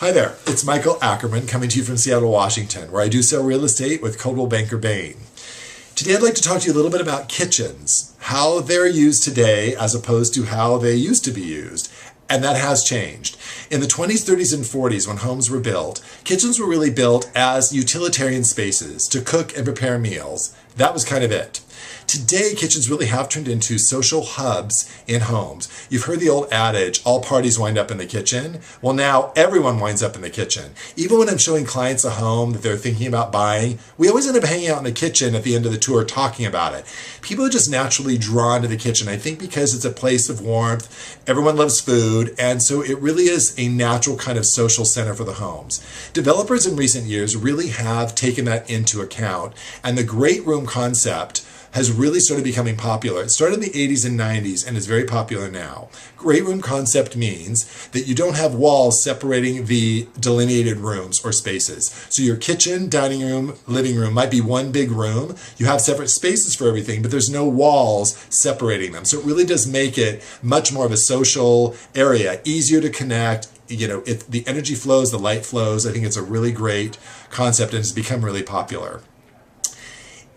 Hi there, it's Michael Ackerman coming to you from Seattle, Washington, where I do sell real estate with Coldwell Banker Bain. Today I'd like to talk to you a little bit about kitchens, how they're used today as opposed to how they used to be used. And that has changed. In the 20s, 30s, and 40s, when homes were built, kitchens were really built as utilitarian spaces to cook and prepare meals. That was kind of it. Today, kitchens really have turned into social hubs in homes. You've heard the old adage, all parties wind up in the kitchen. Well, now everyone winds up in the kitchen. Even when I'm showing clients a home that they're thinking about buying, we always end up hanging out in the kitchen at the end of the tour talking about it. People are just naturally drawn to the kitchen, I think because it's a place of warmth, everyone loves food, and so it really is a natural kind of social center for the homes. Developers in recent years really have taken that into account, and the great room concept has really started becoming popular. It started in the 80s and 90s and is very popular now. Great room concept means that you don't have walls separating the delineated rooms or spaces. So your kitchen, dining room, living room might be one big room. You have separate spaces for everything, but there's no walls separating them. So it really does make it much more of a social area, easier to connect. You know, the energy flows, the light flows. I think it's a really great concept and it's become really popular.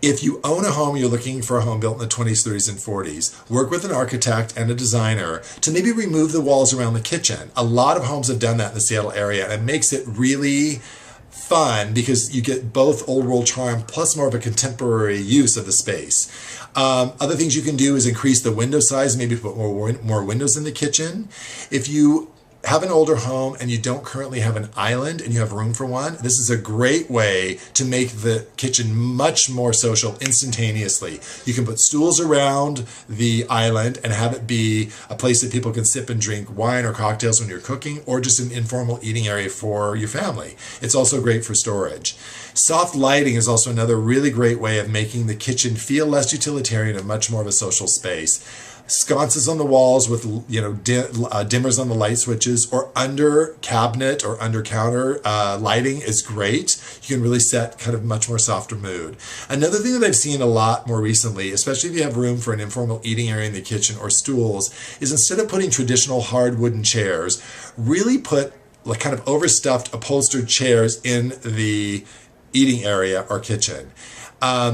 If you own a home, you're looking for a home built in the 20s, 30s, and 40s, work with an architect and a designer to maybe remove the walls around the kitchen. A lot of homes have done that in the Seattle area, and it makes it really fun because you get both old world charm plus more of a contemporary use of the space. Other things you can do is increase the window size, maybe put more windows in the kitchen. If you have an older home and you don't currently have an island and you have room for one, this is a great way to make the kitchen much more social instantaneously. You can put stools around the island and have it be a place that people can sip and drink wine or cocktails when you're cooking, or just an informal eating area for your family. It's also great for storage. Soft lighting is also another really great way of making the kitchen feel less utilitarian and much more of a social space. Sconces on the walls with, dimmers on the light switches, or under cabinet or under counter lighting is great. You can really set kind of much more softer mood. Another thing that I've seen a lot more recently, especially if you have room for an informal eating area in the kitchen or stools, is instead of putting traditional hard wooden chairs, really put like kind of overstuffed upholstered chairs in the eating area or kitchen.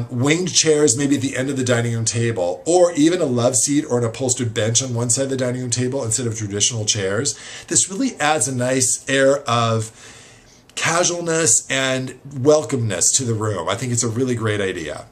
Winged chairs maybe at the end of the dining room table, or even a love seat or an upholstered bench on one side of the dining room table instead of traditional chairs. This really adds a nice air of casualness and welcomeness to the room. I think it's a really great idea.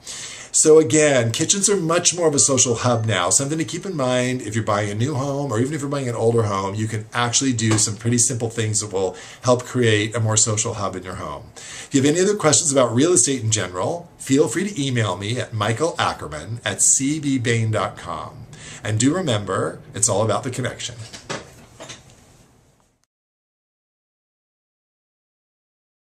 So again, kitchens are much more of a social hub now. Something to keep in mind if you're buying a new home, or even if you're buying an older home, you can actually do some pretty simple things that will help create a more social hub in your home. If you have any other questions about real estate in general, feel free to email me at michaelackerman@cbbain.com. And do remember, it's all about the connection.